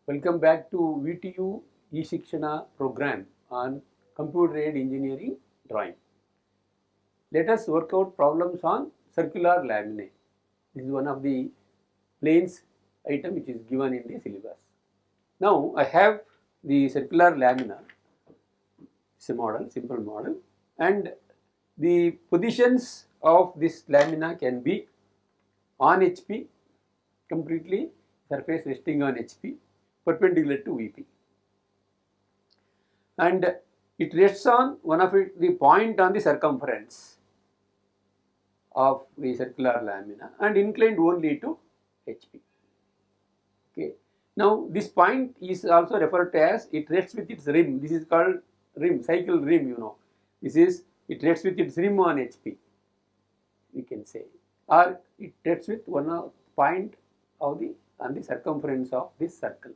Welcome back to VTU e-Shikshana program on computer-aided engineering drawing. Let us work out problems on circular laminae. This is one of the planes item which is given in the syllabus. Now I have the circular lamina. It's a model, simple model, and the positions of this lamina can be on HP, completely surface resting on HP, perpendicular to VP, and it rests on one of the point on the circumference of the circular lamina and inclined only to HP. Okay. Now this point is also referred to as it rests with its rim. This is called rim, cycle rim, you know. This is, it rests with its rim on HP, we can say, or it rests with one point of the on the circumference of this circle,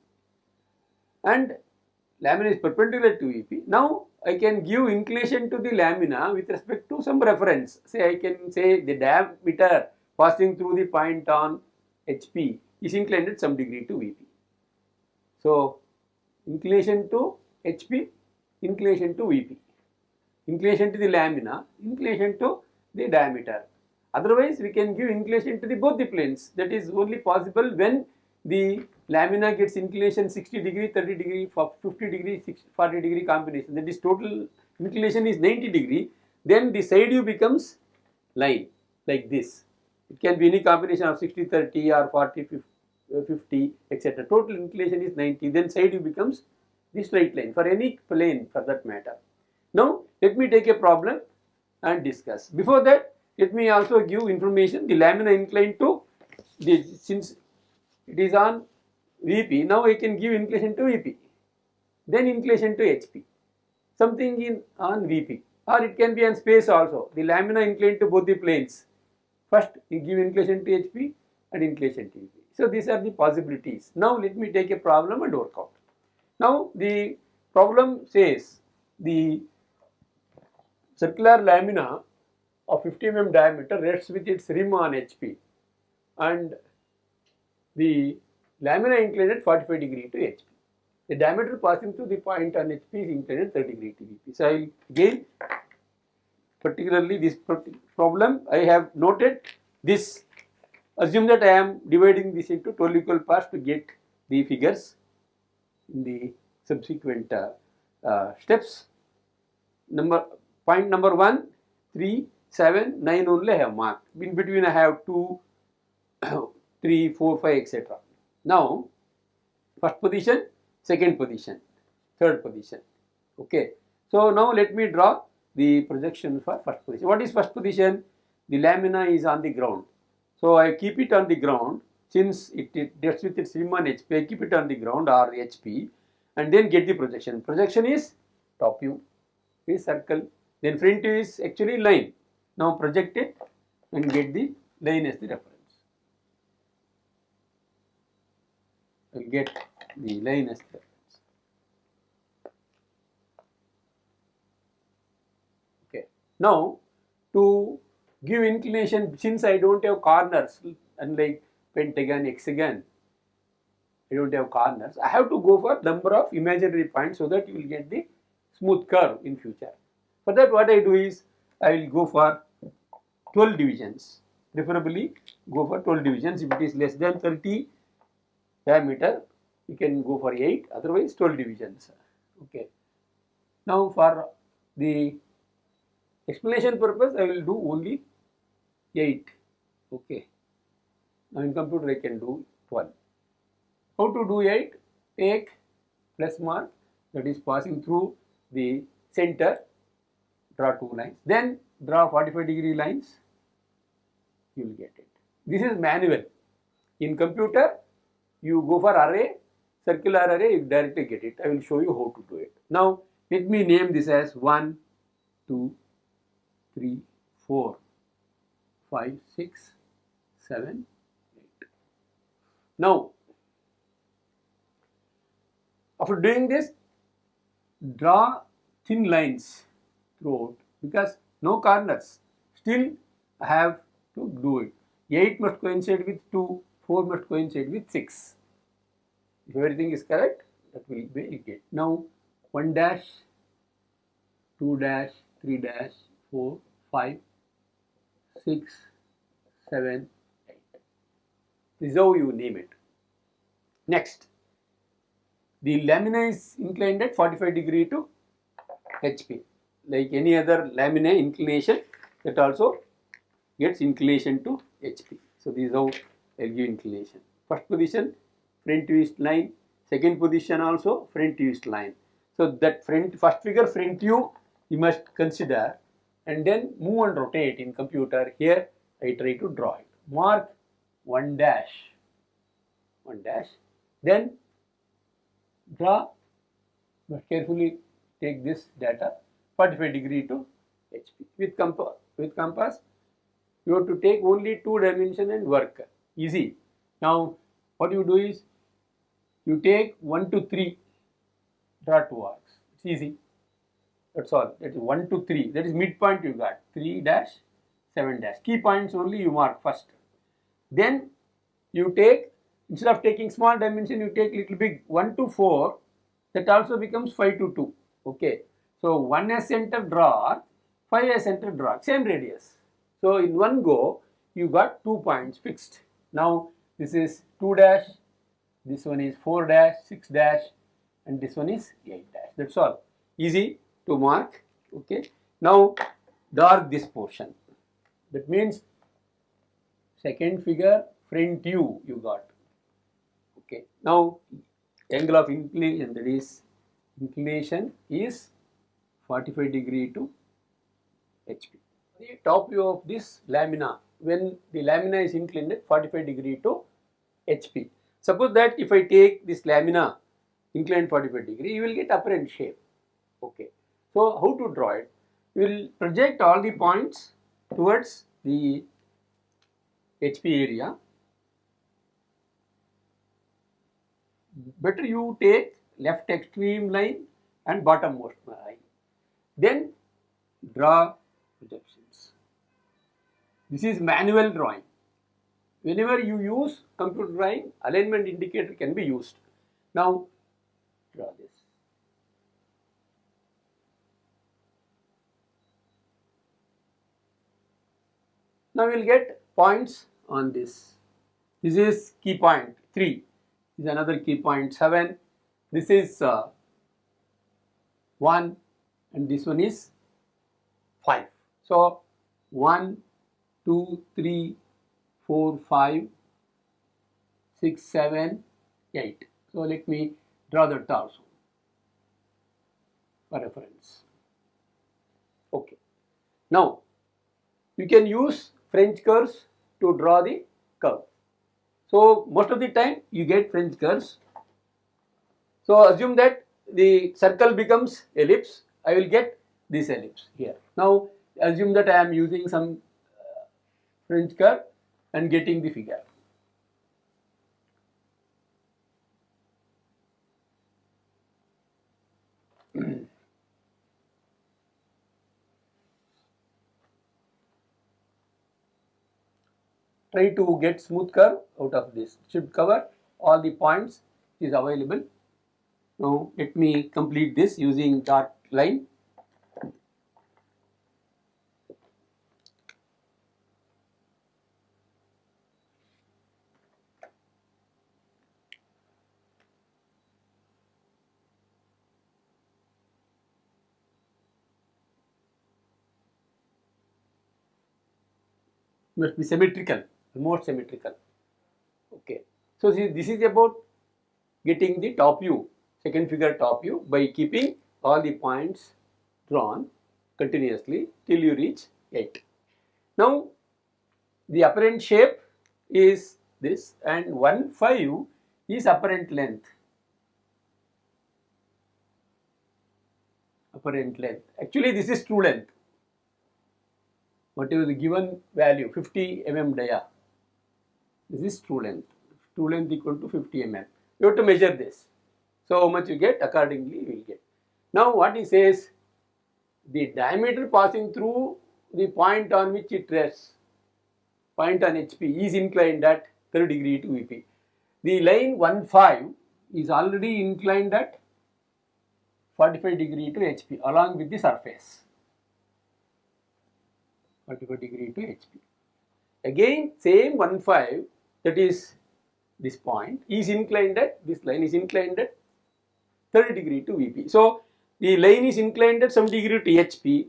and lamina is perpendicular to VP. Now I can give inclination to the lamina with respect to some reference. Say I can say the diameter passing through the point on HP is inclined at some degree to VP. So inclination to HP, inclination to VP, inclination to the lamina, inclination to the diameter. Otherwise we can give inclination to both the planes. That is only possible when the lamina gets inclination 60 degree, 30 degree, 50 degree, 40 degree combination. That is total inclination is 90 degree. Then the side view becomes line like this. It can be any combination of 60, 30 or 40, 50, etc. Total inclination is 90. Then side view becomes the straight line for any plane for that matter. Now let me take a problem and discuss. Before that, let me also give information. The lamina inclined to the, since it is on VP, now I can give inclination to VP, then inclination to HP, something in on VP, or it can be on space also. The lamina inclined to both the planes. First you give inclination to HP and inclination to VP. So these are the possibilities. Now let me take a problem and work out. Now the problem says the circular lamina of 50 mm diameter rests with its rim on HP, and the lamina inclined at 45 degree to HP. The diameter passing through the point on HP is inclined at 30 degree to VP. So I will again, particularly this problem, I have noted this. Assume that I am dividing this into 12 equal parts to get the figures in the subsequent steps. Point number 1, 3, 7, 9 only I have marked. In between I have 2, 3, 4, 5, etc. Now, first position, second position, third position. Okay. So now let me draw the projection for first position. What is first position? The lamina is on the ground. So I keep it on the ground. Since it rests with its rim on HP, I keep it on the ground or HP and then get the projection. Projection is top view, is circle. Then front view is actually line. Now project it and get the line as the reference. I will get the line as the reference. Okay. Now to give inclination, since I don't have corners, unlike pentagon, hexagon, I don't have corners, I have to go for number of imaginary points so that you will get the smooth curve in future. For that, what I do is I will go for 12 divisions, preferably go for 12 divisions. If it is less than 30 diameter, you can go for 8, otherwise 12 divisions. Okay. Now for the explanation purpose, I will do only 8. Okay. Now in computer I can do 12. How to do 8? Take plus mark that is passing through the center, draw 2 lines, then draw 45 degree lines, you will get it. This is manual. In computer, you go for array, circular array, you directly get it. I will show you how to do it. Now let me name this as 1, 2, 3, 4, 5, 6, 7, 8. Now, after doing this, draw thin lines throughout because no corners. Still, I have to do it. 8 must coincide with 2, 4 must coincide with 6. If everything is correct, that will be you get. Now 1 dash, 2 dash, 3 dash, 4, 5, 6, 7, 8. This is how you name it. Next, the lamina is inclined at 45 degree to HP. Like any other lamina inclination, that also gets inclination to HP. So this is how I'll give inclination. First position, front twist line. Second position also front twist line. So that first figure front view you must consider, and then move and rotate in computer. Here I try to draw it. Mark 1 dash, 1 dash. Then draw, but carefully take this data 45 degree to HP. With compass, you have to take only 2 dimension and work. Easy. Now what you do is you take 1 to 3, draw 2 arcs. It's easy. That's all. That is 1 to 3. That is midpoint you got. 3 dash, 7 dash. Key points only you mark first. Then you take, instead of taking small dimension, you take little big. 1 to 4. That also becomes 5 to 2. Okay. So 1 as center draw, 5 as center draw. Same radius. So in one go, you got 2 points fixed. Now this is 2 dash, this one is 4 dash, 6 dash, and this one is 8 dash. That's all. Easy to mark. Okay. Now dark this portion. That means second figure front view you got. Okay. Now angle of inclination, that is inclination is 45 degree to HP. The top view of this lamina, when the lamina is inclined at 45 degree to HP. Suppose that if I take this lamina inclined 45 degree, you will get apparent shape. Okay. So how to draw it? You will project all the points towards the HP area. Better you take left extreme line and bottommost line. Then draw projections. This is manual drawing. Whenever you use computer drawing, alignment indicator can be used. Now draw this. Now we will get points on this. This is key point 3. This is another key point 7. This is 1, and this one is 5. So 1, 2, 3, 4, 5, 6, 7, 8. So let me draw that also for reference. Okay. Now you can use French curves to draw the curve. So most of the time you get French curves. So assume that the circle becomes ellipse. I will get this ellipse here. Now assume that I am using some French curve and getting the figure. Try to get smooth curve out of this. Should cover all the points is available. Now let me complete this using dark line. Must be symmetrical, more symmetrical. Okay. So this is about getting the top view, second figure top view, by keeping all the points drawn continuously till you reach 8. Now the apparent shape is this, and 1, 5 is apparent length. Apparent length. Actually this is true length. Whatever the given value, 50 mm dia. This is true length. True length equal to 50 mm. You have to measure this. So how much you get, accordingly you will get. Now what he says, the diameter passing through the point on which it rests, point on HP, is inclined at 30 degree to VP. The line 1, 5 is already inclined at 45 degree to HP along with the surface. 45 degree to HP. Again, same 1,5, that is this point, is inclined at, this line is inclined at 30 degree to VP. So, the line is inclined at some degree to HP.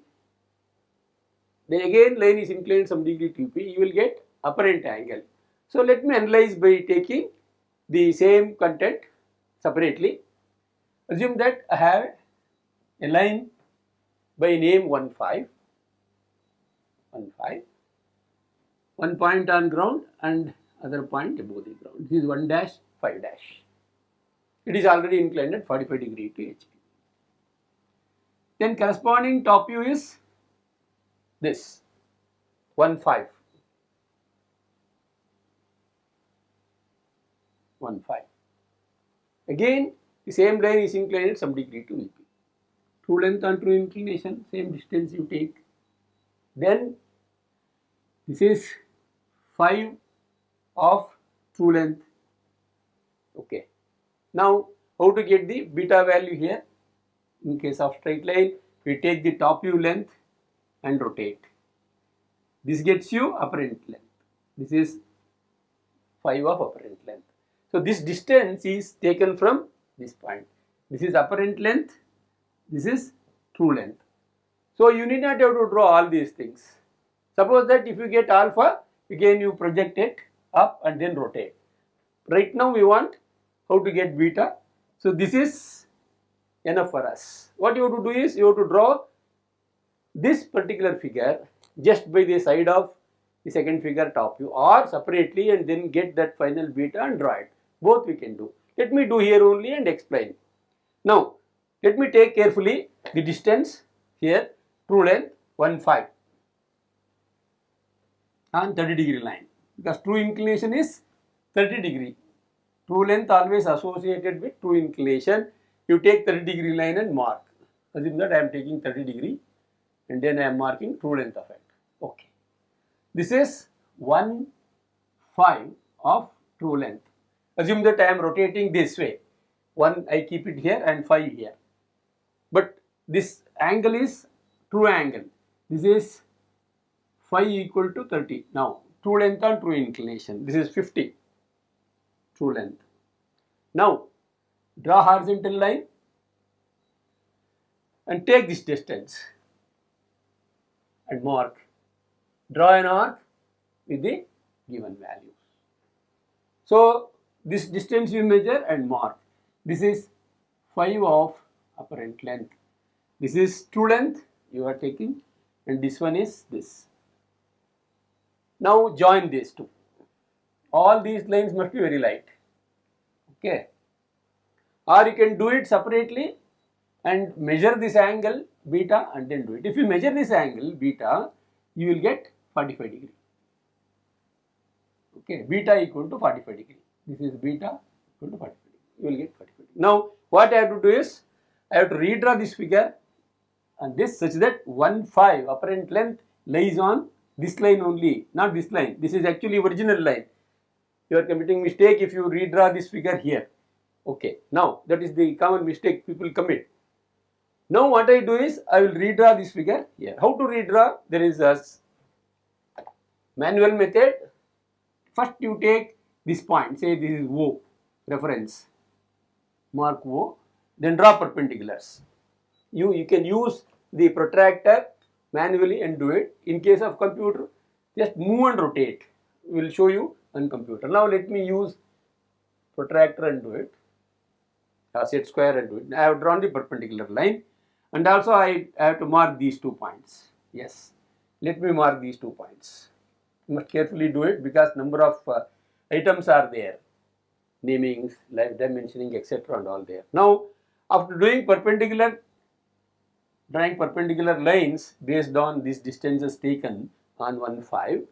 Then again line is inclined some degree to VP. You will get apparent angle. So, let me analyze by taking the same content separately. Assume that I have a line by name 1,5, 1,5, one point on ground and other point above the ground. This is 1 dash, 5 dash. It is already inclined at 45 degree to HP. Then corresponding top view is this 1,5, 1,5. Again, the same line is inclined at some degree to VP. True length and true inclination, same distance you take. Then this is 5 of true length. Okay. Now, how to get the beta value here? In case of straight line, we take the top view length and rotate. This gets you apparent length. This is 5 of apparent length. So, this distance is taken from this point. This is apparent length. This is true length. So, you need not have to draw all these things. Suppose that if you get alpha, again you project it up and then rotate. Right now we want how to get beta. So, this is enough for us. What you have to do is you have to draw this particular figure just by the side of the second figure top view or separately and then get that final beta and draw it. Both we can do. Let me do here only and explain. Now, let me take carefully the distance here, true length 1,5 on 30 degree line, because true inclination is 30 degree. True length always associated with true inclination. You take 30 degree line and mark. Assume that I am taking 30 degree and then I am marking true length of it. Okay. This is 1,5 of true length. Assume that I am rotating this way. 1 I keep it here and 5 here. But this angle is true angle. This is 5 equal to 30. Now, true length and true inclination. This is 50. True length. Now, draw horizontal line and take this distance and mark. Draw an arc with the given values. So, this distance you measure and mark. This is 5 of apparent length. This is true length you are taking and this one is this. Now, join these two. All these lines must be very light. Okay. Or you can do it separately and measure this angle beta and then do it. If you measure this angle beta, you will get 45 degree. Okay, beta equal to 45 degree. This is beta equal to 45 degree. You will get 45 degree. Now, what I have to do is, I have to redraw this figure and this such that 1,5 apparent length lies on this line only, not this line. This is actually original line. You are committing mistake if you redraw this figure here. Okay, now that is the common mistake people commit. Now what I do is, I will redraw this figure here. How to redraw? There is a manual method. First you take this point, say this is O, reference, mark O, then draw perpendiculars. You can use the protractor manually and do it. In case of computer, just move and rotate. We will show you on computer. Now let me use protractor and do it. Set square and do it. I have drawn the perpendicular line and also I have to mark these 2 points. Yes, let me mark these 2 points. You must carefully do it because number of items are there. Namings, life dimensioning, etc. and all there. Now, after doing drawing perpendicular lines based on these distances taken on 1,5,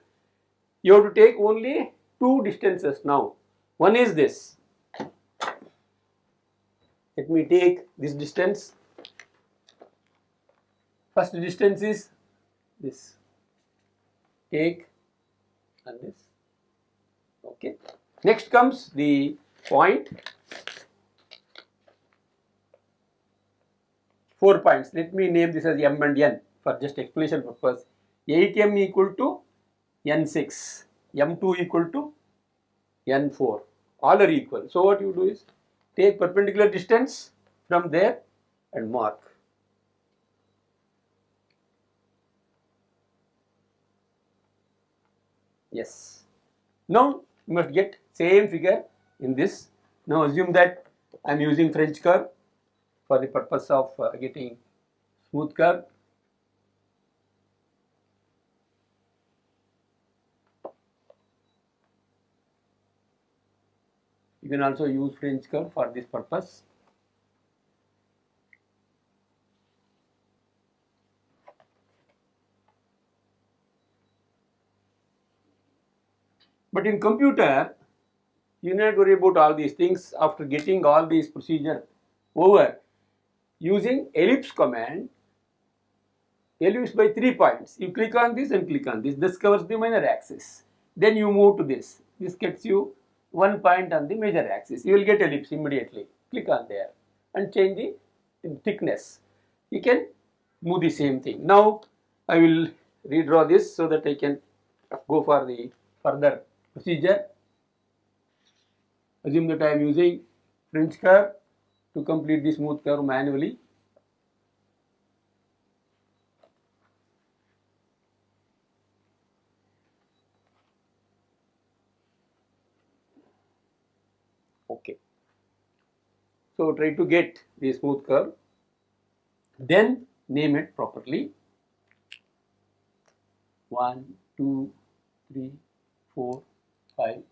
you have to take only 2 distances now. One is this. Let me take this distance. First distance is this. Take and this. Okay. Next comes the point 4 points. Let me name this as M and N for just explanation purpose. 8M equal to N6, M2 equal to N4, all are equal. So what you do is take perpendicular distance from there and mark. Yes. Now you must get same figure in this. Now assume that I am using French curve for the purpose of getting smooth curve. You can also use French curve for this purpose. But in computer, you need not worry about all these things. After getting all these procedure over, using ellipse command, ellipse by 3 points. You click on this and click on this. This covers the minor axis. Then you move to this. This gets you 1 point on the major axis. You will get ellipse immediately. Click on there and change the thickness. You can move the same thing. Now I will redraw this so that I can go for the further procedure. Assume that I am using French curve to complete the smooth curve manually. Okay. So try to get the smooth curve, then name it properly. 1, 2, 3, 4, 5,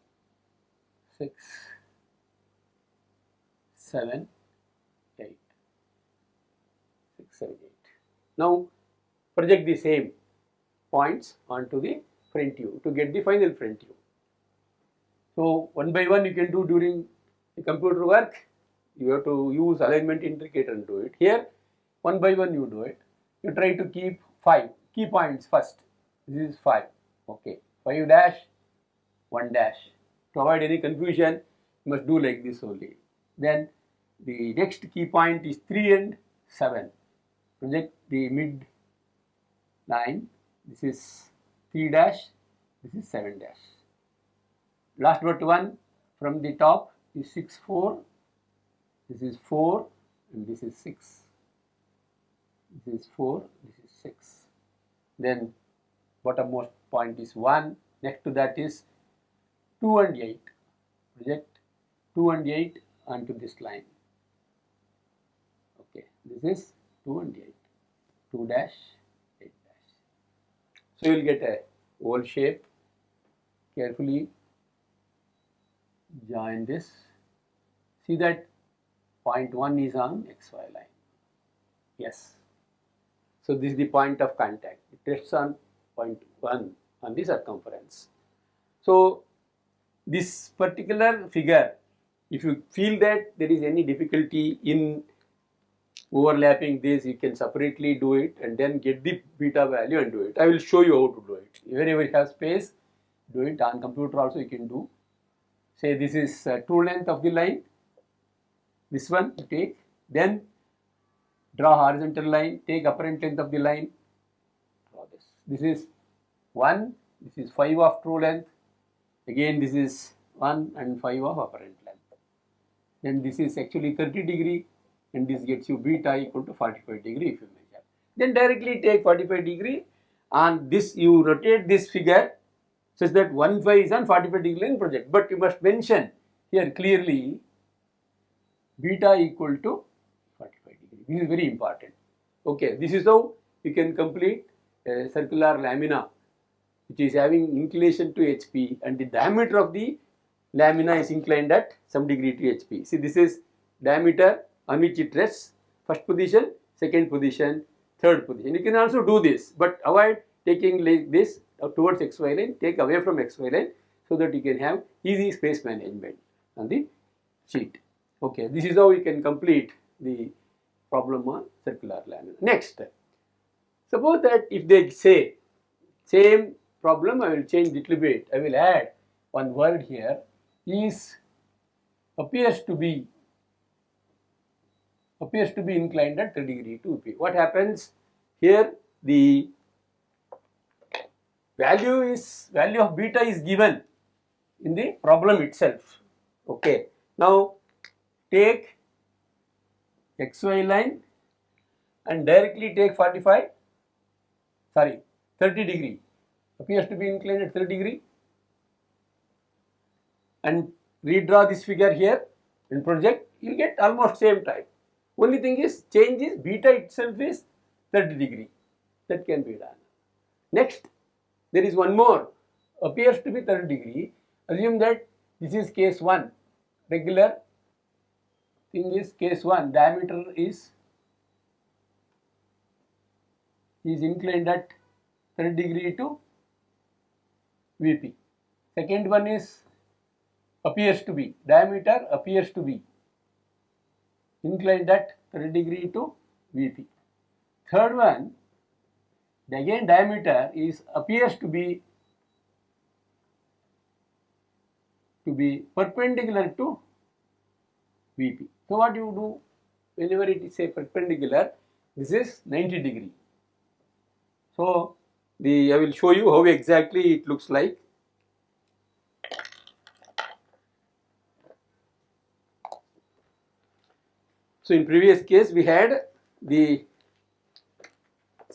6, 7, 8. 6, 7, 8. Now project the same points onto the front view to get the final front view. So one by one you can do during the computer work. You have to use alignment indicator and do it. Here one by one you do it. You try to keep 5 key points first. This is 5. Okay, 5 dash, 1 dash. To avoid any confusion, you must do like this only. Then the next key point is 3 and 7. Project the mid line. This is 3 dash, this is 7 dash. Last but one from the top is 6, 4. This is 4 and this is 6. This is 4, this is 6. Then bottommost point is 1. Next to that is 2 and 8. Project 2 and 8 onto this line. Okay, this is 2 and 8. 2 dash, 8 dash. So you will get a oval shape. Carefully join this. See that point 1 is on XY line. Yes. So this is the point of contact. It rests on point 1 on the circumference. So this particular figure, if you feel that there is any difficulty in overlapping this, you can separately do it and then get the beta value and do it. I will show you how to do it. Wherever you have space, do it. On computer also you can do. Say this is true length of the line. This one you take. Then draw horizontal line. Take apparent length of the line. Draw this. This is 1. This is 5 of true length. Again this is 1 and 5 of apparent length. Then this is actually 30 degree and this gets you beta equal to 45 degree if you measure. Then directly take 45 degree and this you rotate this figure such that 1, 5 is on 45 degree line project. But you must mention here clearly beta equal to 45 degree. This is very important. Okay, this is how you can complete a circular lamina which is having inclination to HP and the diameter of the lamina is inclined at some degree to HP. See, this is diameter on which it rests, first position, second position, third position. You can also do this, but avoid taking like this towards XY line, take away from XY line so that you can have easy space management on the sheet. Okay, this is how you can complete the problem on circular lamina. Next, suppose that if they say same problem, I will change little bit. I will add one word here. Appears to be appears to be inclined at 30 degree to VP. What happens here? The value of beta is given in the problem itself. Okay. Now take XY line and directly take 30 degree, appears to be inclined at 30 degree, and redraw this figure here and project, you will get almost same type. Only thing is, change is beta itself is 30 degree. That can be done. Next, there is one more, appears to be 30 degree. Assume that this is case 1, regular thing is case 1, diameter is inclined at 30 degree to VP. Second one is appears to be, diameter appears to be inclined at 30 degree to VP. Third one, again diameter is appears to be perpendicular to VP. So what you do whenever it is a perpendicular, this is 90 degree. So I will show you how exactly it looks like. So in previous case we had this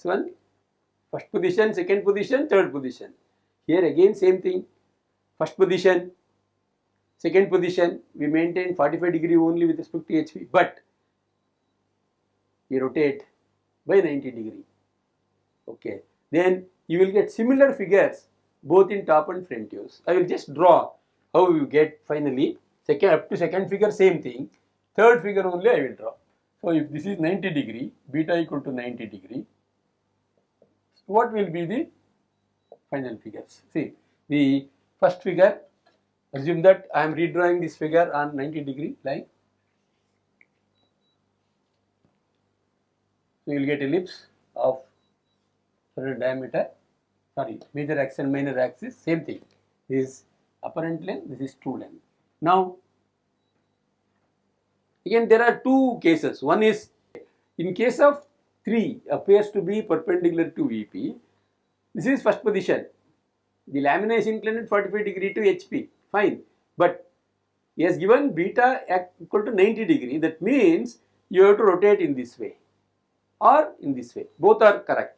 one, first position, second position, third position. Here again same thing, first position, second position, we maintain 45 degree only with respect to HP, but we rotate by 90 degree. Okay, then you will get similar figures both in top and front views. I will just draw how you get finally. Up to second figure same thing, third figure only I will draw. So if this is 90 degree, beta equal to 90 degree, what will be the final figures? See, the first figure, assume that I am redrawing this figure on 90 degree line. So you will get ellipse of certain diameter, major axis and minor axis, same thing. This is apparent length, this is true length. Now, again there are two cases. One is in case of 3 appears to be perpendicular to VP. This is first position. The lamina is inclined at 45 degree to HP. Fine. But he has given beta equal to 90 degree. That means you have to rotate in this way or in this way. Both are correct.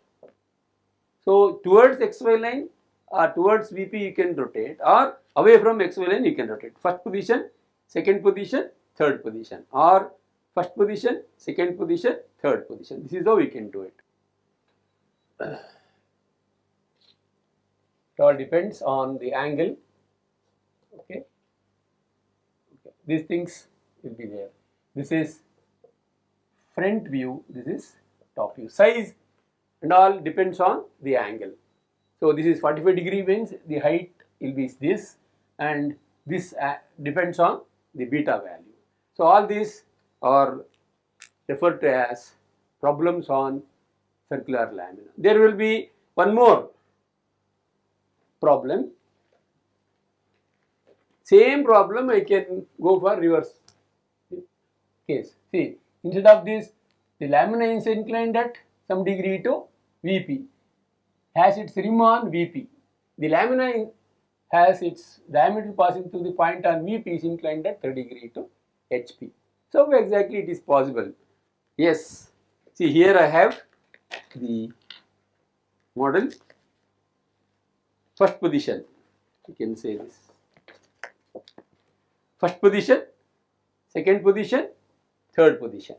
So towards XY line or towards VP you can rotate, or away from XY line you can rotate. First position, second position, third position, or first position, second position, third position. This is how we can do it. It all depends on the angle. Okay. These things will be there. This is front view, this is top view. Size and all depends on the angle. So this is 45 degree means the height will be this, and this depends on the beta value. So all these are referred to as problems on circular lamina. There will be one more problem. Same problem I can go for reverse case. See, instead of this, the lamina is inclined at some degree to VP, has its rim on VP. The lamina has its diameter passing through the point on VP is inclined at 30 degree to HP. So exactly it is possible. Yes. See, here I have the model. First position, you can say this. First position, second position, third position.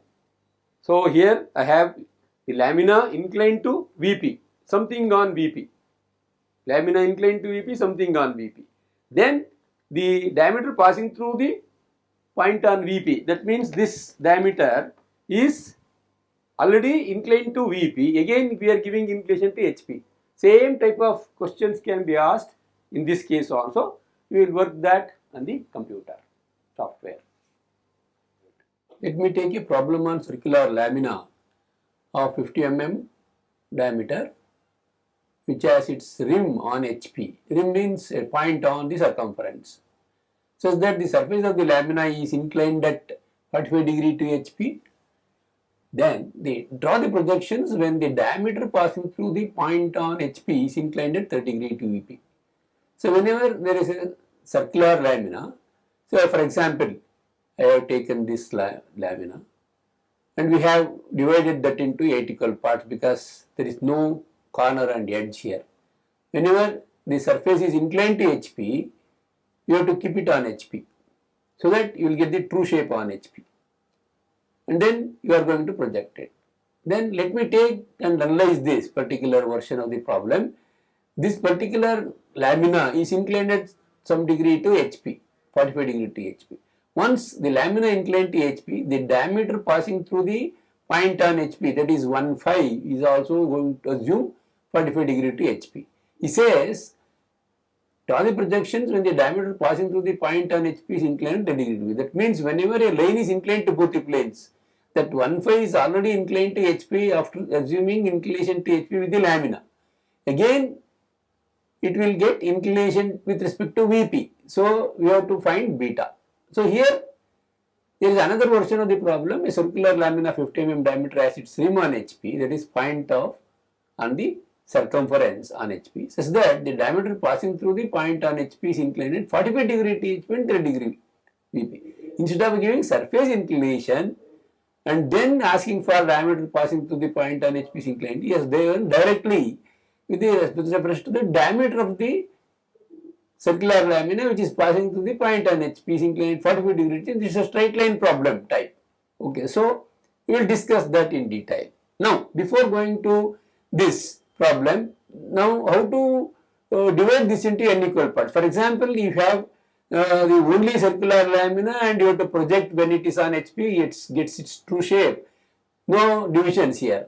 So here I have the lamina inclined to VP, something on VP. Lamina inclined to VP, something on VP. Then the diameter passing through the point on VP. That means this diameter is already inclined to VP. Again we are giving inclination to HP. Same type of questions can be asked in this case also. We will work that on the computer software. Let me take a problem on circular lamina of 50 mm diameter, which has its rim on HP. Rim means a point on the circumference, such that the surface of the lamina is inclined at 45 degree to HP Then draw the projections when the diameter passing through the point on HP is inclined at 30 degree to VP. So whenever there is a circular lamina, so for example, I have taken this lamina and we have divided that into 8 equal parts because there is no corner and edge here. Whenever the surface is inclined to HP, you have to keep it on HP so that you will get the true shape on HP. And then you are going to project it. Then let me take and analyze this particular version of the problem. This particular lamina is inclined at some degree to HP, 45 degree to HP. Once the lamina inclined to HP, the diameter passing through the point on HP, that is 1,5, is also going to assume 45 degree to HP. He says, draw the projections when the diameter passing through the point on HP is inclined 30 degree. That means whenever a line is inclined to both the planes, that 1,5 is already inclined to HP after assuming inclination to HP with the lamina. Again, it will get inclination with respect to VP. So, we have to find beta. So, here there is another version of the problem. A circular lamina 50 mm diameter has its rim on HP, that is point of on the circumference on HP, such that the diameter passing through the point on HP is inclined at 45 degree to HP and 30 degree VP. Instead of giving surface inclination and then asking for diameter passing through the point on HP is inclined, yes, they went directly with reference to the diameter of the circular lamina which is passing through the point on HP is inclined 45 degrees. This is a straight line problem type. Okay, so we will discuss that in detail. Now, before going to this problem, now how to divide this into n equal parts. For example, you have the only circular lamina and you have to project when it is on HP, it gets its true shape. No divisions here.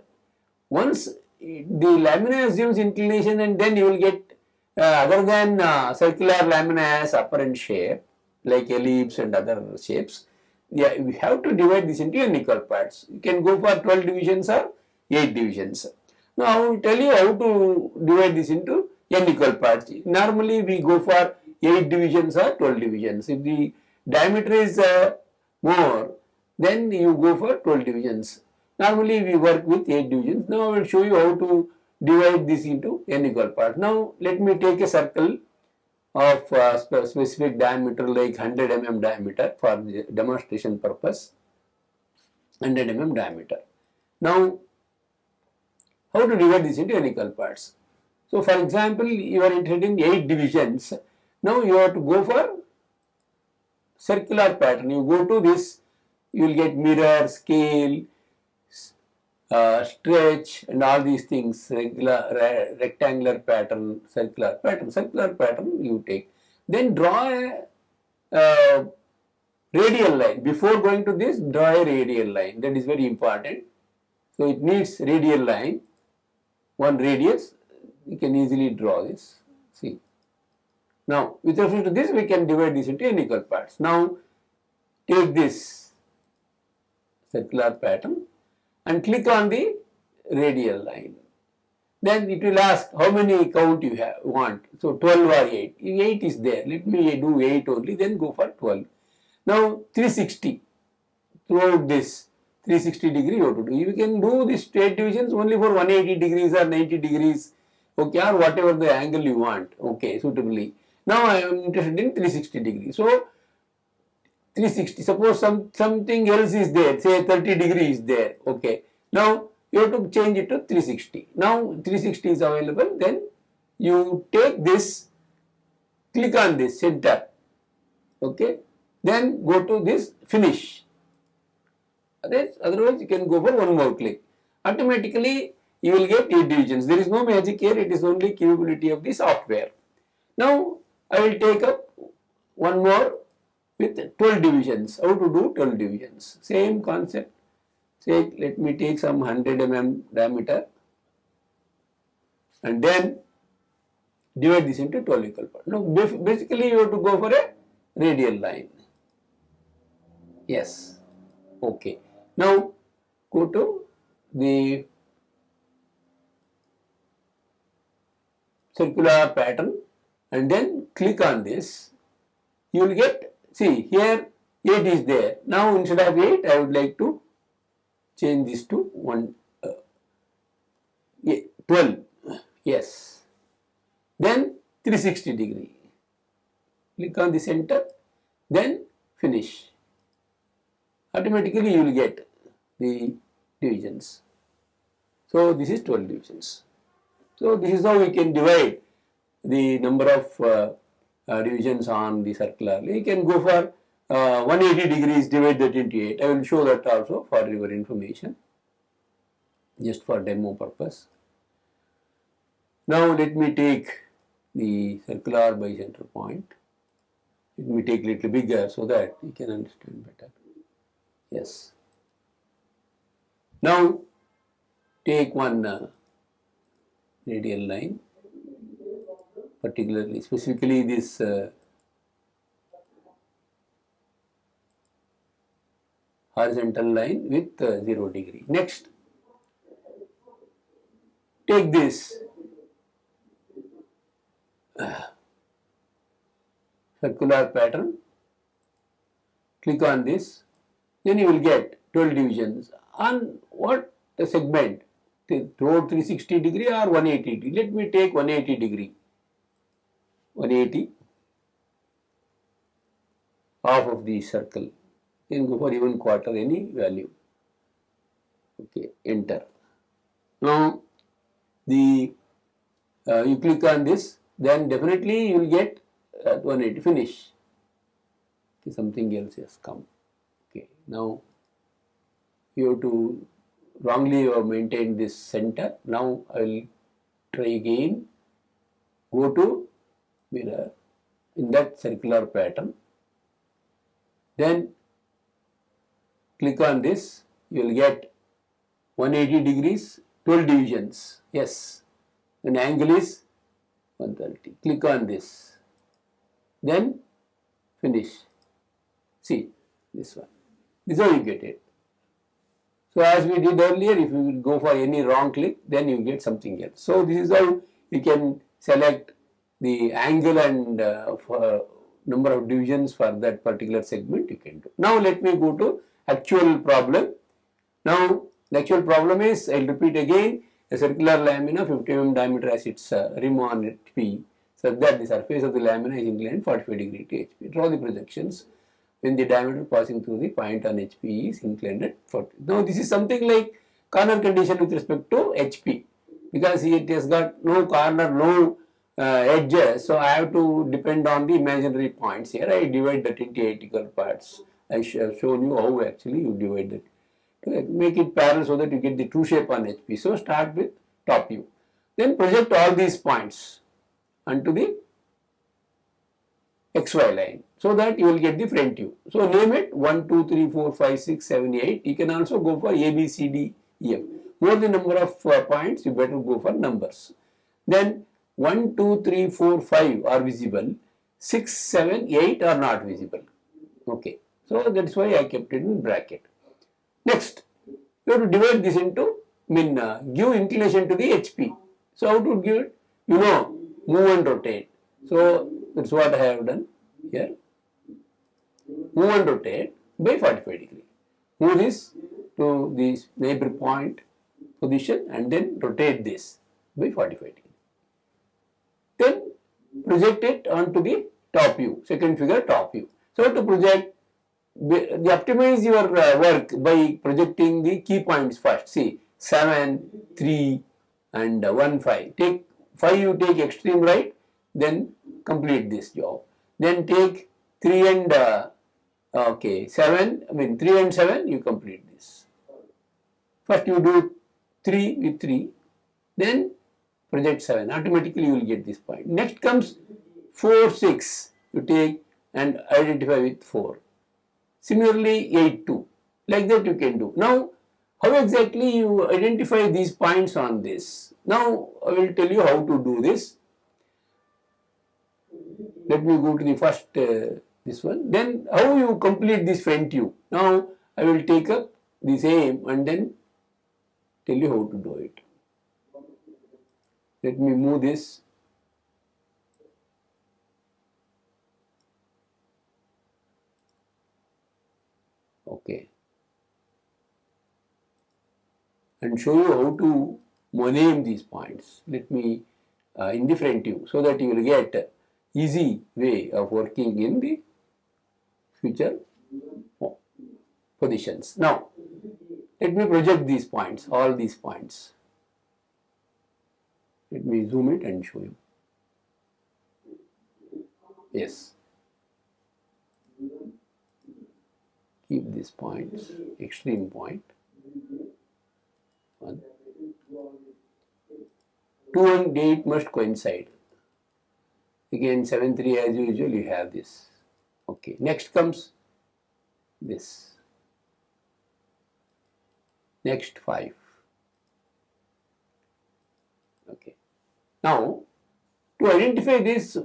Once the lamina assumes inclination and then you will get other than circular lamina as apparent shape like ellipse and other shapes. Yeah, we have to divide this into n equal parts. You can go for 12 divisions or 8 divisions. Now I will tell you how to divide this into n equal parts. Normally we go for 8 divisions or 12 divisions. If the diameter is more, then you go for 12 divisions. Normally we work with 8 divisions. Now I will show you how to divide this into n equal parts. Now let me take a circle of specific diameter like 100 mm diameter for the demonstration purpose. 100 mm diameter. Now how to divide this into n equal parts? So for example, you are interested in 8 divisions. Now you have to go for circular pattern. You go to this, you will get mirror, scale, stretch and all these things, regular, rectangular pattern, circular pattern you take. Then draw a radial line. Before going to this, draw a radial line. That is very important. So it needs radial line, one radius. You can easily draw this. See. Now with reference to this, we can divide this into n equal parts. Now take this circular pattern and click on the radial line. Then it will ask how many count you want. So 12 or 8. 8 is there. Let me do 8 only, then go for 12. Now 360. Throughout this 360 degree you have to do. You can do this 8 divisions only for 180 degrees or 90 degrees. Okay, or whatever the angle you want. Okay, suitably. Now I am interested in 360 degrees. So 360, suppose something else is there, say 30 degrees is there, okay. Now you have to change it to 360. Now 360 is available, then you take this, click on this center, okay. Then go to this finish. Otherwise you can go for one more click. Automatically you will get 8 divisions. There is no magic here, it is only capability of the software. Now I will take up one more with 12 divisions. How to do 12 divisions? Same concept. Say, let me take some 100 mm diameter and then divide this into 12 equal parts. Now, basically you have to go for a radial line. Yes. Okay. Now, go to the circular pattern and then click on this. You will get, see here 8 is there. Now instead of 8, I would like to change this to 12, yes, then 360 degree, click on the center, then finish, automatically you will get the divisions. So this is 12 divisions. So this is how we can divide the number of divisions on the circular. You can go for 180 degrees, divide that into 8. I will show that also for your information, just for demo purpose. Now let me take the circular bicenter point. Let me take little bigger so that you can understand better. Yes. Now take one radial line, particularly, specifically this horizontal line with 0 degree. Next, take this circular pattern, click on this, then you will get 12 divisions on what the segment, through 360 degree or 180 degree. Let me take 180 degree, 180, half of the circle. You can go for even quarter, any value. Okay, enter. Now the you click on this, then definitely you will get 180, finish. Okay, something else has come. Okay, now you have to wrongly maintain this center. Now I will try again, go to mirror in that circular pattern, then click on this, you will get 180 degrees, 12 divisions, yes, and angle is 130. Click on this, then finish. See this one, this is how you get it. So as we did earlier, if you go for any wrong click, then you get something else. So this is how you can select the angle and for number of divisions for that particular segment you can do. Now let me go to actual problem. Now the actual problem is, I will repeat again, a circular lamina 50 mm diameter has its rim on HP, so that the surface of the lamina is inclined 45 degree to HP. Draw the projections when the diameter passing through the point on HP is inclined at 40. Now this is something like corner condition with respect to HP, because it has got no corner, no edges, so I have to depend on the imaginary points here. I divide that into 8 equal parts. I have shown you how actually you divide that. Make it parallel so that you get the true shape on HP. So start with top view. Then project all these points onto the XY line, so that you will get the front view. So name it 1, 2, 3, 4, 5, 6, 7, 8. You can also go for A, B, C, D, E, F. More the number of points, you better go for numbers. Then 1, 2, 3, 4, 5 are visible. 6, 7, 8 are not visible. Okay. So that's why I kept it in bracket. Next, you have to divide this into, give inclination to the HP. So how to give it? You know, move and rotate. So that's what I have done here. Move and rotate by 45 degree. Move this to this neighbor point position and then rotate this by 45 degree. Then project it onto the top view, second figure top view. So to project, optimize your work by projecting the key points first. See 7, 3 and 1, 5. Take 5, you take extreme right, then complete this job. Then take 3 and 7, 3 and 7, you complete this. First you do 3 with 3, then project 7, automatically you will get this point. Next comes 4, 6, you take and identify with 4. Similarly 8, 2, like that you can do. Now how exactly you identify these points on this? Now I will tell you how to do this. Let me go to the first this one. Then how you complete this front view? Now I will take up the same and then tell you how to do it. Let me move this. Okay. and show you how to name these points. Let me indifferent you so that you will get easy way of working in the future positions. Now, let me project these points, all these points. Let me zoom it and show you. Yes. Keep these points, extreme point. 1. 2 and 8 must coincide. Again 7, 3 as usual you have this. Okay. Next comes this. Next 5. Okay. Now, to identify this,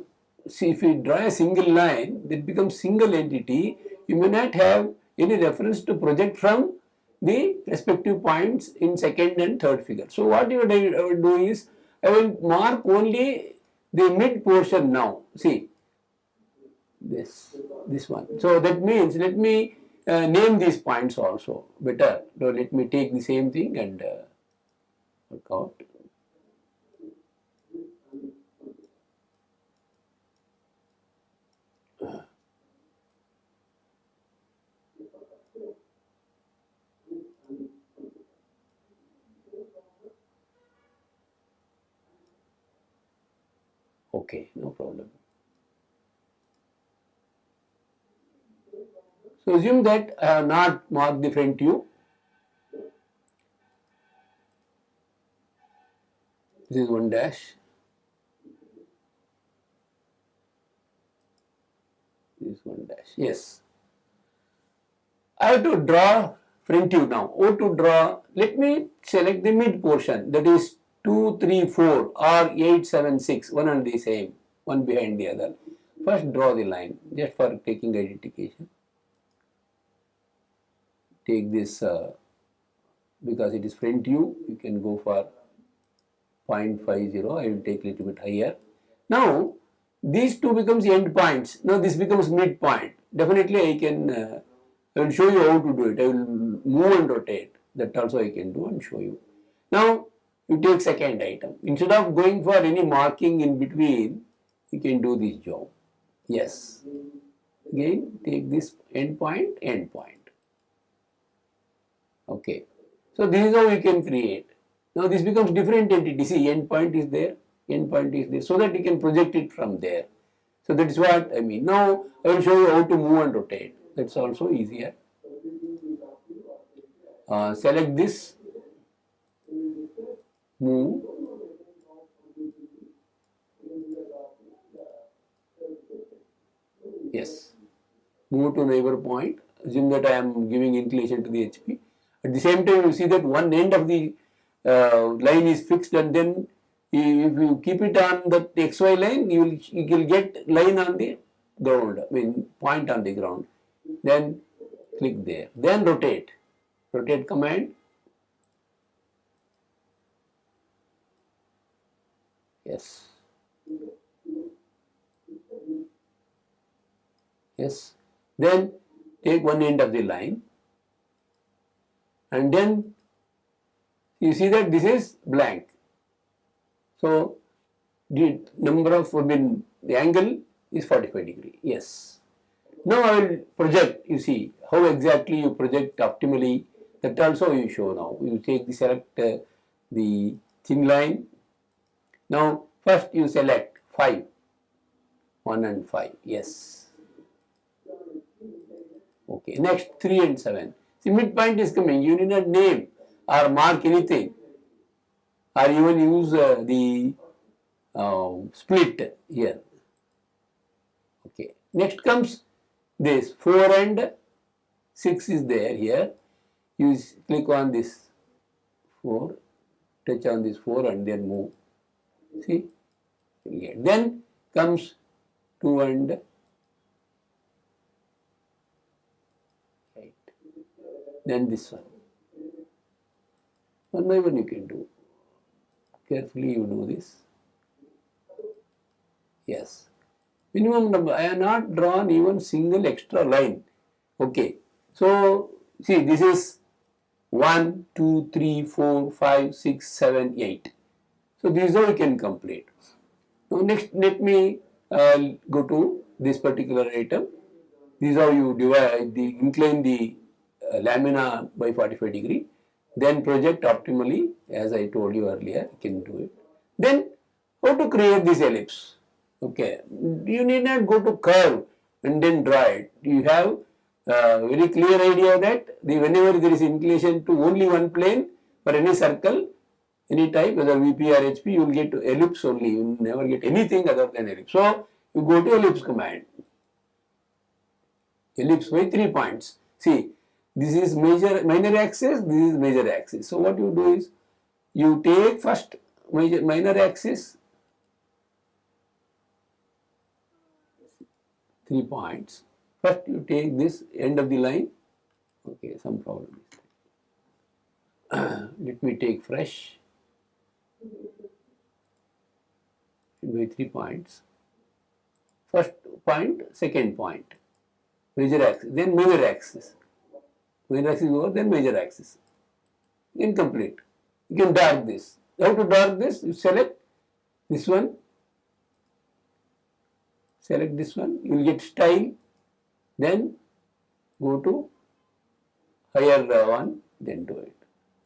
see if we draw a single line that becomes single entity, you may not have any reference to project from the respective points in second and third figure. So what you will do is, I will mark only the mid portion now. See, this one. So that means, let me name these points also better. So let me take the same thing and work out. Okay, no problem. So assume that I have not marked the front view. This is 1 dash. This is 1 dash. Yes. I have to draw front view now. Or to draw, let me select the mid portion, that is 2, 3, 4 or 8, 7, 6, one and the same, one behind the other. First draw the line just for taking identification. Take this because it is front view, you can go for 0.50. I will take a little bit higher. Now these two becomes end points. Now this becomes mid point. Definitely I will show you how to do it. I will move and rotate. That also I can do and show you. Now you take second item. Instead of going for any marking in between, you can do this job. Yes. Again take this end point, end point. Okay. So this is how we can create. Now this becomes different entity. See, end point is there, end point is there, so that you can project it from there. So that is what I mean. Now I will show you how to move and rotate. That's also easier. Select this, move. Yes. Move to neighbor point. Assume that I am giving inclination to the HP. At the same time, you see that one end of the line is fixed, and then if you keep it on the XY line, you will get line on the ground, I mean point on the ground. Then click there. Then rotate. Rotate command. Yes. Yes. Then take one end of the line. And then you see that this is blank. So the number of, the angle is 45 degree. Yes. Now I will project. You see how exactly you project optimally. That also you show now. You take the select the thin line. Now first you select 5. 1 and 5. Yes. Okay. Next 3 and 7. See, midpoint is coming. You need not name or mark anything, or even use the split here. Okay. Next comes this 4 and 6 is there here. You click on this 4, touch on this 4 and then move. See? Yeah. Then comes 2 and 8. Then this one. One by one you can do. Carefully you do this. Yes. Minimum number. I have not drawn even single extra line. Okay. So see, this is 1, 2, 3, 4, 5, 6, 7, 8. So this is how we can complete. Now next, let me go to this particular item. This is how you incline the lamina by 45 degree. Then project optimally, as I told you earlier, you can do it. Then how to create this ellipse? Okay, you need not go to curve and then draw it. You have a very clear idea that whenever there is inclination to only one plane for any circle, any type, whether VP or HP, you will get to ellipse only. You will never get anything other than ellipse. So you go to ellipse command. Ellipse by 3 points. See, this is minor axis, this is major axis. So what you do is, you take first minor axis, 3 points. First you take this end of the line. Okay, some problem. Let me take fresh by 3 points. First point, second point, major axis, then minor axis. Minor axis over, then major axis. Incomplete. You can dark this. How to dark this? You select this one. Select this one. You will get style. Then go to higher one. Then do it.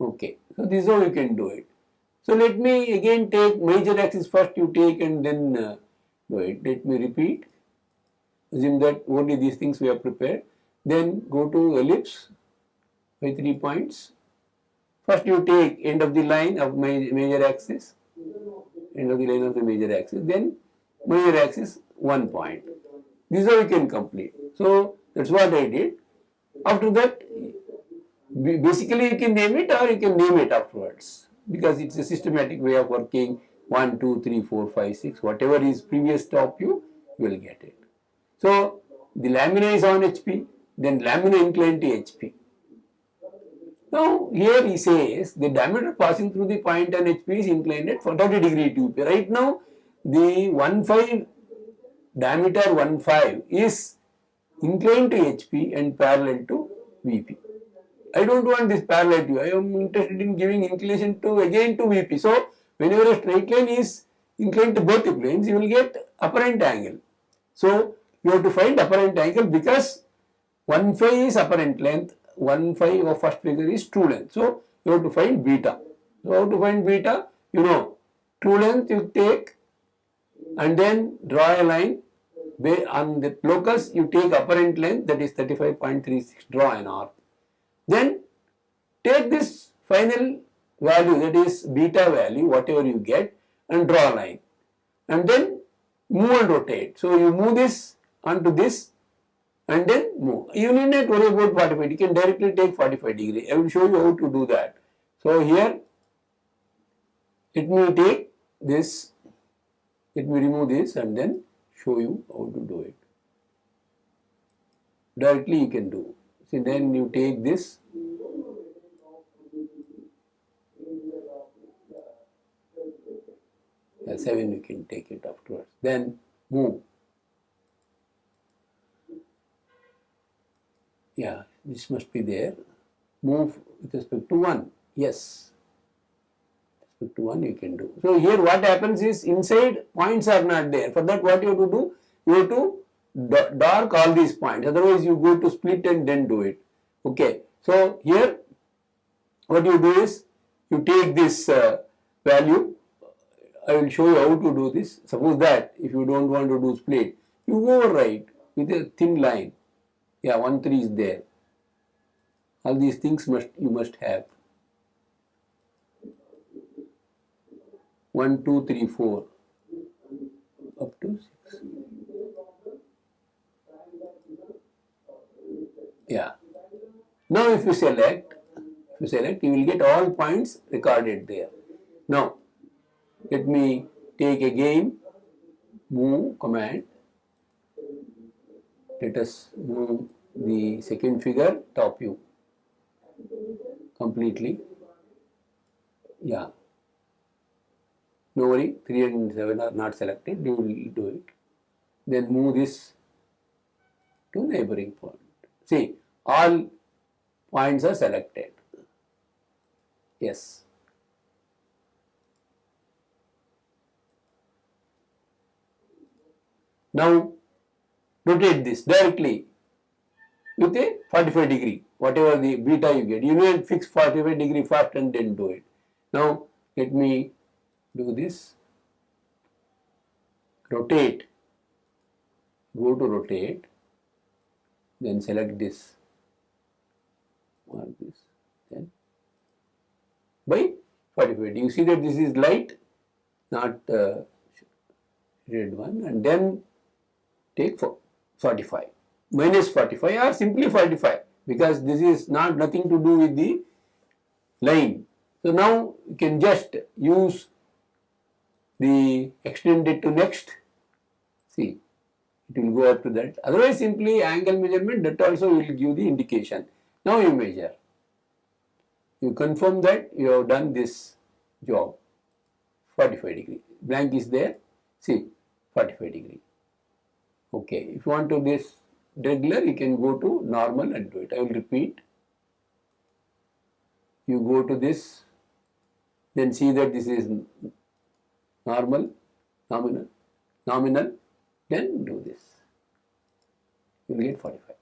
Okay. So this is how you can do it. So let me again take major axis first. You take and then do it. Let me repeat. Assume that only these things we have prepared. Then go to ellipse by 3 points. First you take end of the line of major axis, end of the line of the major axis, then major axis 1 point. This is how you can complete. So that's what I did. After that, basically you can name it or you can name it afterwards, because it's a systematic way of working. 1, 2, 3, 4, 5, 6, whatever is previous top you will get it. So the lamina is on HP, then lamina inclined to HP. Now here he says the diameter passing through the point on HP is inclined at 30 degree to VP. Right now the 1,5 diameter 1,5 is inclined to HP and parallel to VP. I don't want this parallel to. I am interested in giving inclination to again to VP. So whenever a straight line is inclined to both the planes, you will get apparent angle. So you have to find apparent angle, because 1,5 is apparent length, 1,5 of first figure is true length. So you have to find beta. So how to find beta? You know, true length you take and then draw a line. On the locus you take apparent length, that is 35.36, draw an arc. Then take this final value, that is beta value, whatever you get, and draw a line. And then move and rotate. So you move this onto this and then move. You need not worry about 45. You can directly take 45 degree. I will show you how to do that. So here, let me take this, let me remove this and then show you how to do it. Directly you can do. See, then you take this. Yeah, 7 you can take it afterwards. Then move. Yeah, this must be there. Move with respect to 1. Yes. With respect to 1 you can do. So here what happens is, inside points are not there. For that what you have to do? You have to dark all these points. Otherwise you go to split and then do it. Okay. So here what you do is, you take this value. I will show you how to do this. Suppose that if you don't want to do split, you overwrite with a thin line. Yeah, 1, 3 is there. All these things you must have. 1, 2, 3, 4 up to 6. Yeah. Now if you select, you will get all points recorded there. Now let me take again move command. Let us move the second figure, top view, completely. Yeah. No worry, 3 and 7 are not selected. You will do it. Then move this to neighboring point. See, all points are selected. Yes. Now rotate this directly with a 45 degree, whatever the beta you get. You will fix 45 degree first and then do it. Now let me do this. Rotate. Go to rotate. Then select this. Mark this. Then by 45. You see that this is light, not red one, and then take 45. Minus 45 or simply 45, because this is nothing to do with the line. So now you can just use the extend it to next. See, it will go up to that. Otherwise, simply angle measurement, that also will give the indication. Now you measure. You confirm that you have done this job. 45 degree. Blank is there. See, 45 degree. Okay. If you want to this regular, you can go to normal and do it. I will repeat. You go to this, then see that this is normal, nominal, then do this. You will get 45.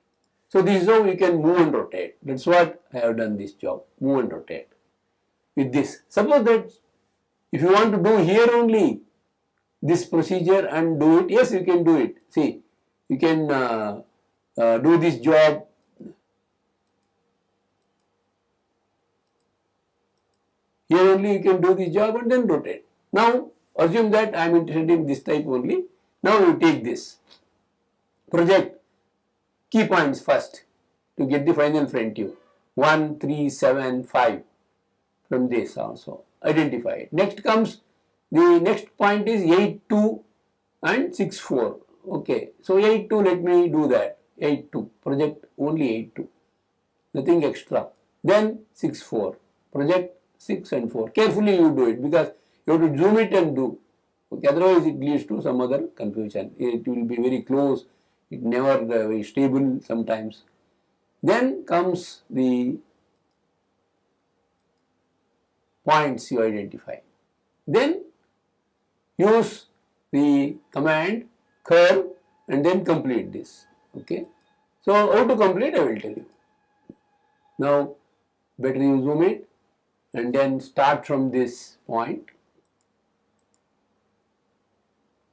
So this is how we can move and rotate. That's what I have done this job. Move and rotate with this. Suppose that if you want to do here only this procedure and do it, yes, you can do it. See, you can do this job. Here only you can do this job and then rotate. Now assume that I am interested in this type only. Now you take this. Project key points first to get the final front view. 1, 3, 7, 5 from this also. Identify it. Next comes the next point is 8, 2 and 6, 4. Okay. So 8, 2, let me do that. 8, 2. Project only 8, 2. Nothing extra. Then 6, 4. Project 6 and 4. Carefully you do it, because you have to zoom it and do. Okay. Otherwise it leads to some other confusion. It will be very close. It never very stable sometimes. Then comes the points you identify. Then use the command curve and then complete this. Okay. So how to complete, I will tell you. Now better you zoom it and then start from this point.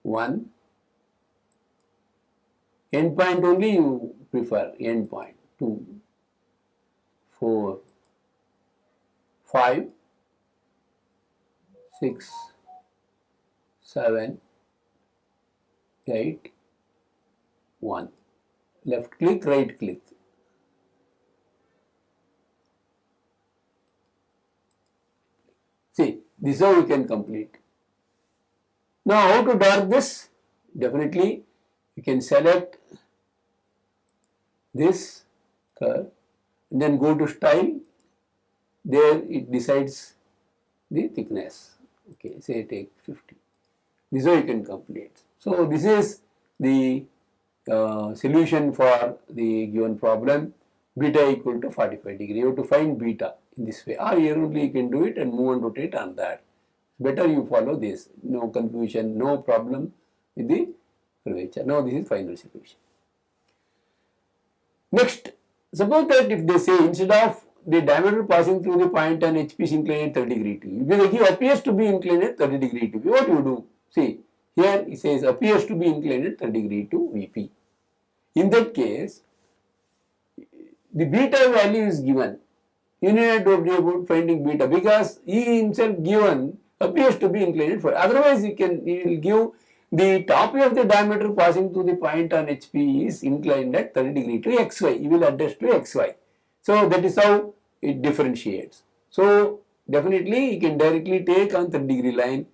1. End point only you prefer, end point. 2, 4, 5, 6, 7, 8, 1. Left click, right click. See, this is how you can complete. Now how to dark this? Definitely you can select this curve and then go to style. There it decides the thickness. Okay, say take 50. This is how you can complete. So this is the solution for the given problem. Beta equal to 45 degree. You have to find beta in this way, or here only you can do it and move and rotate on that. Better you follow this. No confusion, no problem with the curvature. Now this is final solution. Next, suppose that if they say instead of the diameter passing through the point and HP is inclined at 30 degree to V, if the appears to be inclined at 30 degree to V, what you do? See, here it says appears to be inclined at 30 degree to VP. In that case, the beta value is given. You need to worry about finding beta, because he himself given appears to be inclined for. Otherwise, he will give the top of the diameter passing through the point on HP is inclined at 30 degree to XY. You will adjust to XY. So that is how it differentiates. So definitely you can directly take on 30 degree line.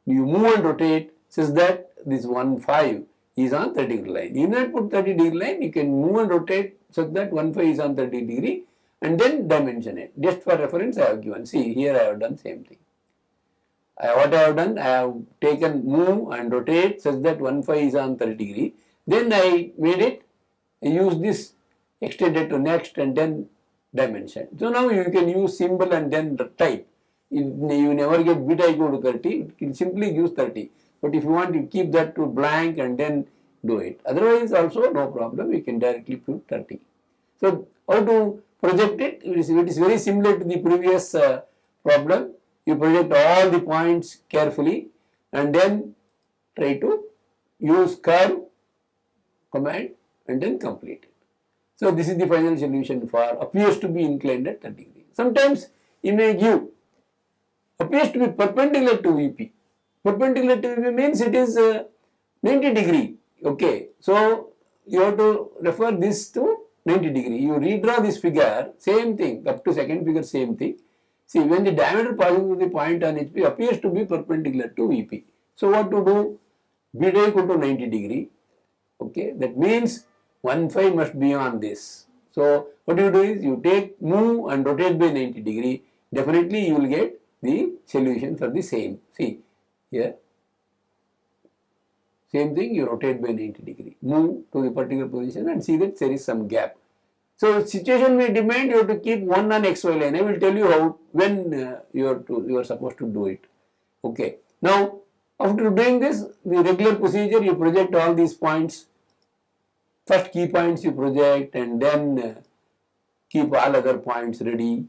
You move and rotate such that this 1,5 is on 30 degree line. You not put 30 degree line, you can move and rotate such that 1,5 is on 30 degree and then dimension it. Just for reference I have given. See, here I have done same thing. What I have done, I have taken move and rotate such that 1,5 is on 30 degree. Then I made it, I used this, extended to next and then dimension. So now you can use symbol and then type. You never get bit equal to 30, you can simply use 30. But if you want to keep that to blank and then do it. Otherwise also no problem, you can directly put 30. So how to project it? It is very similar to the previous problem. You project all the points carefully and then try to use curve command and then complete it. So this is the final solution for appears to be inclined at 30 degrees. Sometimes you may give appears to be perpendicular to VP. Perpendicular to VP means it is 90 degree. Okay, so you have to refer this to 90 degree. You redraw this figure, same thing, up to second figure, same thing. See, when the diameter passing through the point on HP appears to be perpendicular to VP. So what to do? Beta equal to 90 degree. Okay, that means 1 5 must be on this. So what you do is you take move and rotate by 90 degree. Definitely you will get the solution for the same. See here, same thing, you rotate by 90 degree. Move to the particular position and see that there is some gap. So situation may demand you have to keep one on XY line. I will tell you how when you are supposed to do it. Okay. Now after doing this, the regular procedure, you project all these points. First key points you project and then keep all other points ready.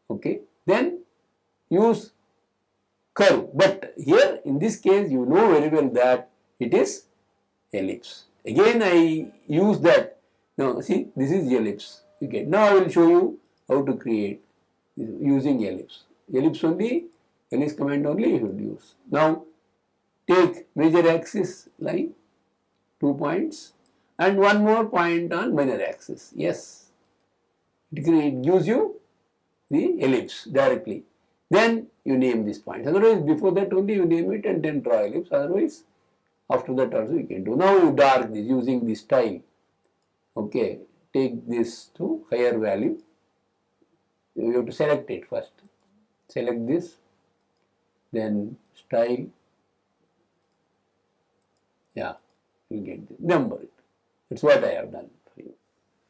Okay. Then use curve. But here in this case you know very well that it is ellipse. Again I use that. Now see, this is ellipse. Okay. Now I will show you how to create using ellipse. Ellipse only, ellipse command only you should use. Now take major axis line, 2 points and one more point on minor axis. Yes, it gives you the ellipse directly. Then you name this point. Otherwise before that only you name it and then draw ellipse. Otherwise after that also you can do. Now you dark this using this style. Okay, take this to higher value. You have to select it first. Select this, then style. Yeah, you will get this. Number it. That's what I have done for you.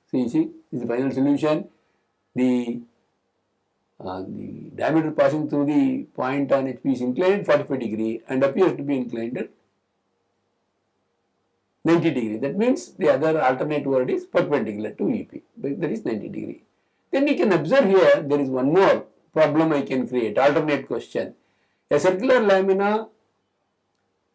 So you see, this is the final solution. The diameter passing through the point on HP is inclined at 45 degree and appears to be inclined at 90 degree. That means the other alternate word is perpendicular to VP. That is 90 degree. Then you can observe here there is one more problem I can create. Alternate question. A circular lamina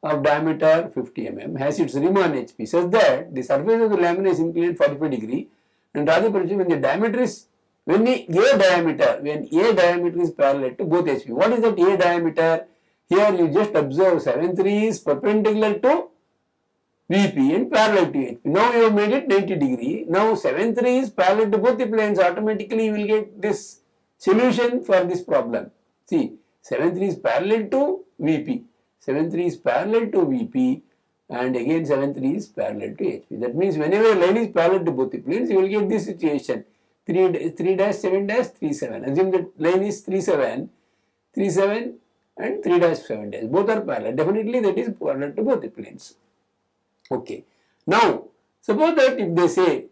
of diameter 50 mm has its rim on HP such that the surface of the lamina is inclined 45 degree and rather when the diameter is when A diameter is parallel to both HP. What is that A diameter? Here you just observe 7.3 is perpendicular to VP and parallel to HP. Now you have made it 90 degree. Now 7.3 is parallel to both the planes. Automatically you will get this solution for this problem. See, 7.3 is parallel to VP. 7.3 is parallel to VP and again 7.3 is parallel to HP. That means whenever a line is parallel to both the planes, you will get this situation. 3-7-3-7. Assume that line is 3-7 and 3-7. Both are parallel. Definitely that is parallel to both the planes. Okay. Now, suppose that if they say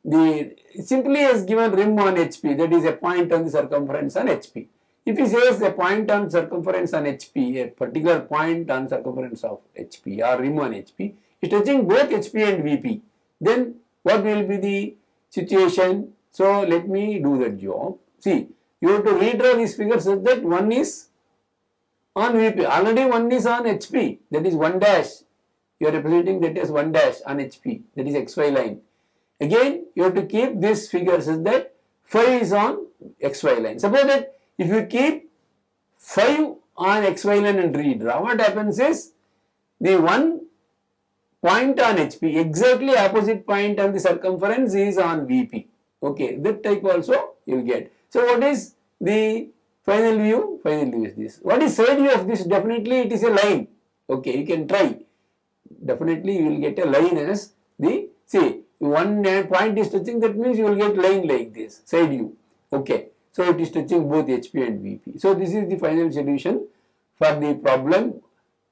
the simply has given rim on HP, that is a point on the circumference on HP. If he says a point on circumference on HP, a particular point on circumference of HP or rim on HP is touching both HP and VP, then what will be the situation? So let me do that job. See, you have to redraw this figure such that one is on VP. Already one is on HP, that is 1 dash. You are representing that as 1 dash on HP, that is XY line. Again, you have to keep this figure such that 5 is on XY line. Suppose that if you keep 5 on XY line and redraw, what happens is the one point on HP, exactly opposite point on the circumference is on VP. Okay, that type also you will get. So what is the final view? Final view is this. What is side view of this? Definitely it is a line. Okay, you can try. Definitely you will get a line as the, see, one point is touching, that means you will get line like this, side view. Okay, so it is touching both HP and VP. So this is the final solution for the problem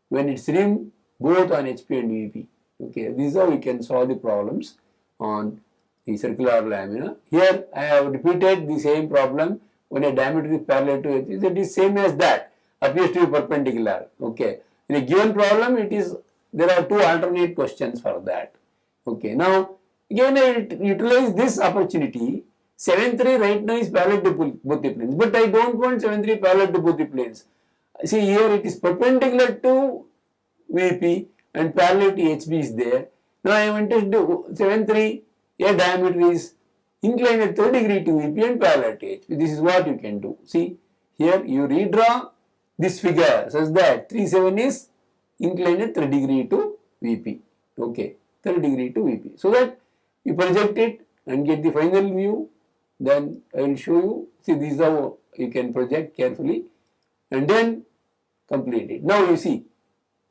when it's rim both on HP and VP. Okay, this is how we can solve the problems on the circular lamina. Here I have repeated the same problem when a diameter is parallel to HP. It is same as that, appears to be perpendicular. Okay. In a given problem, there are two alternate questions for that. Okay. Now again I will utilize this opportunity. 7-3 right now is parallel to both the planes, but I don't want 7-3 parallel to both the planes. See here it is perpendicular to VP and parallel to HB is there. Now I want to do 7-3, a diameter is inclined at 30 degree to VP and parallel to HB. This is what you can do. See here you redraw this figure such that 3-7 is inclined at 30 degree to VP. Okay, 30 degree to VP. So that you project it and get the final view. Then I will show you. See, this is how you can project carefully and then complete it. Now you see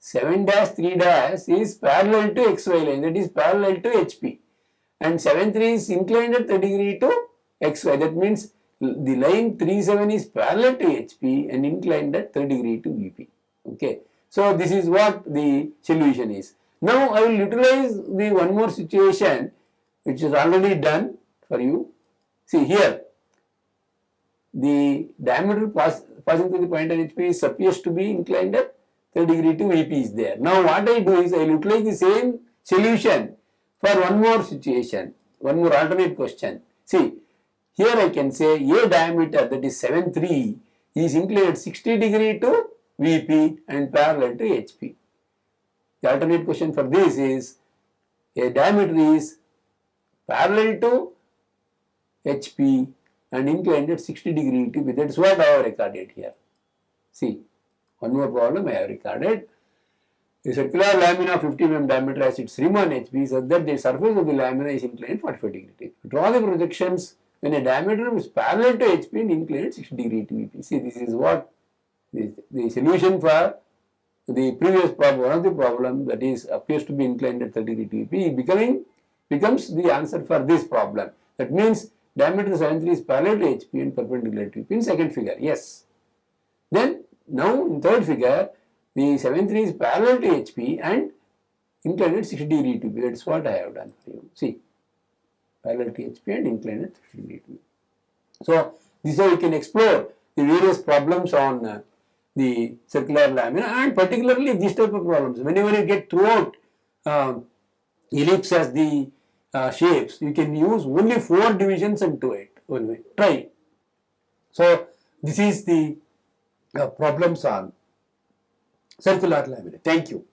7-3 is parallel to XY line, that is parallel to HP, and 7-3 is inclined at 30 degree to XY. That means the line 3-7 is parallel to HP and inclined at 30 degree to VP. Okay. So this is what the solution is. Now I will utilize the one more situation which is already done for you. See here, the diameter passing through the point on HP is appears to be inclined at 30 degree to VP is there. Now what I do is I will utilize the same solution for one more situation, one more alternate question. See, here I can say a diameter, that is 7-3, is inclined at 60 degree to VP and parallel to HP. The alternate question for this is a diameter is parallel to HP and inclined at 60 degree to VP. That is what I have recorded here. See, one more problem I have recorded. A circular lamina of 50 mm diameter has its rim on HP so that the surface of the lamina is inclined 45 degree. Draw the projections when a diameter is parallel to HP and inclined 60 degree to VP. See, this is what the solution for the previous problem, one of the problem that is appears to be inclined at 30 degree to VP becomes the answer for this problem. That means diameter 7-3 is parallel to HP and perpendicular to VP in second figure. Yes. Then now in third figure, the 7-3 is parallel to HP and inclined at 60 degree to VP. That is what I have done for you. See, parallel to HP and inclined at 60 degree to VP. So this is how you can explore the various problems on the circular lamina, and particularly this type of problems. Whenever you get throughout ellipse as the shapes, you can use only 4 divisions and do it. Try. So this is the problems on circular lamina. Thank you.